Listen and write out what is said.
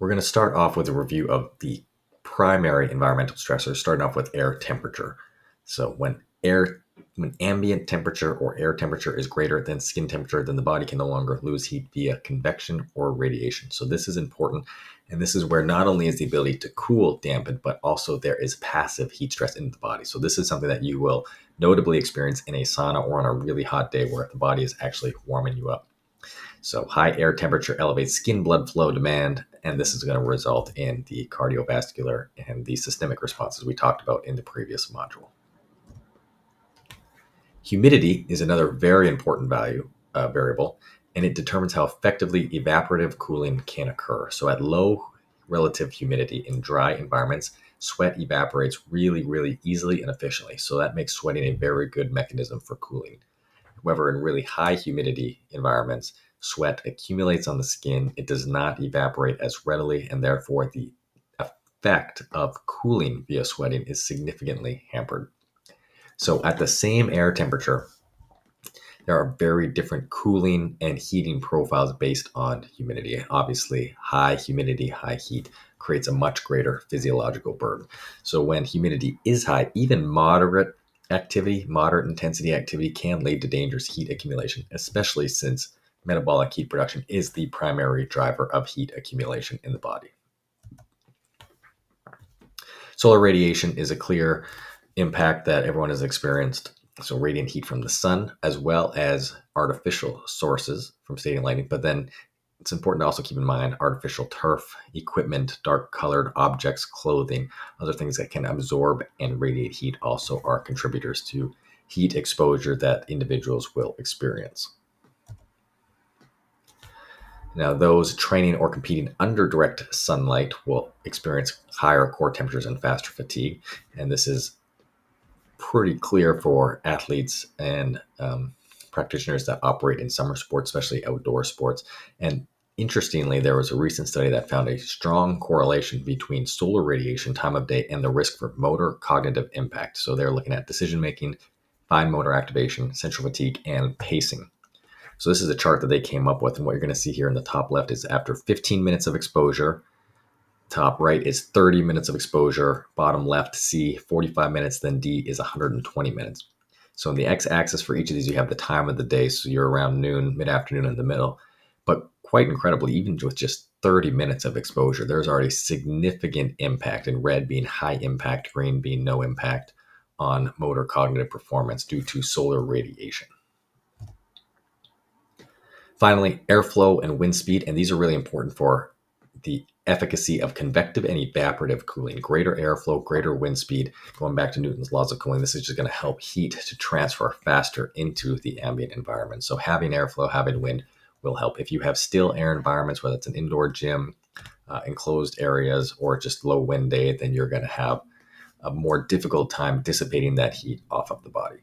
We're going to start off with a review of the primary environmental stressors, starting off with air temperature. So when ambient temperature or air temperature is greater than skin temperature, then the body can no longer lose heat via convection or radiation. So this is important. And this is where not only is the ability to cool dampened, but also there is passive heat stress in the body. So this is something that you will notably experience in a sauna or on a really hot day where the body is actually warming you up. So high air temperature elevates skin blood flow demand, and this is going to result in the cardiovascular and the systemic responses we talked about in the previous module. Humidity is another very important variable, and it determines how effectively evaporative cooling can occur. So at low relative humidity in dry environments, sweat evaporates really, really easily and efficiently. So that makes sweating a very good mechanism for cooling. However, in really high humidity environments, sweat accumulates on the skin. It does not evaporate as readily, and therefore the effect of cooling via sweating is significantly hampered. So at the same air temperature, there are very different cooling and heating profiles based on humidity. Obviously, high humidity, high heat creates a much greater physiological burden. So when humidity is high, even moderate intensity activity can lead to dangerous heat accumulation, especially since metabolic heat production is the primary driver of heat accumulation in the body. Solar radiation is a clear impact that everyone has experienced. So radiant heat from the sun, as well as artificial sources from stadium lighting. But then it's important to also keep in mind artificial turf, equipment, dark colored objects, clothing, other things that can absorb and radiate heat also are contributors to heat exposure that individuals will experience. Now, those training or competing under direct sunlight will experience higher core temperatures and faster fatigue. And this is pretty clear for athletes and practitioners that operate in summer sports, especially outdoor sports. And interestingly, there was a recent study that found a strong correlation between solar radiation, time of day, and the risk for motor cognitive impact. So they're looking at decision-making, fine motor activation, central fatigue, and pacing. So this is a chart that they came up with. And what you're going to see here in the top left is after 15 minutes of exposure, top right is 30 minutes of exposure, bottom left, C, 45 minutes, then D is 120 minutes. So in the x-axis for each of these, you have the time of the day. So you're around noon, mid-afternoon in the middle. But quite incredibly, even with just 30 minutes of exposure, there's already significant impact, in red being high impact, green being no impact on motor cognitive performance due to solar radiation. Finally, airflow and wind speed, and these are really important for the efficacy of convective and evaporative cooling. Greater airflow, greater wind speed, going back to Newton's laws of cooling, this is just going to help heat to transfer faster into the ambient environment. So having airflow, having wind will help. If you have still air environments, whether it's an indoor gym, enclosed areas, or just low wind day, then you're going to have a more difficult time dissipating that heat off of the body.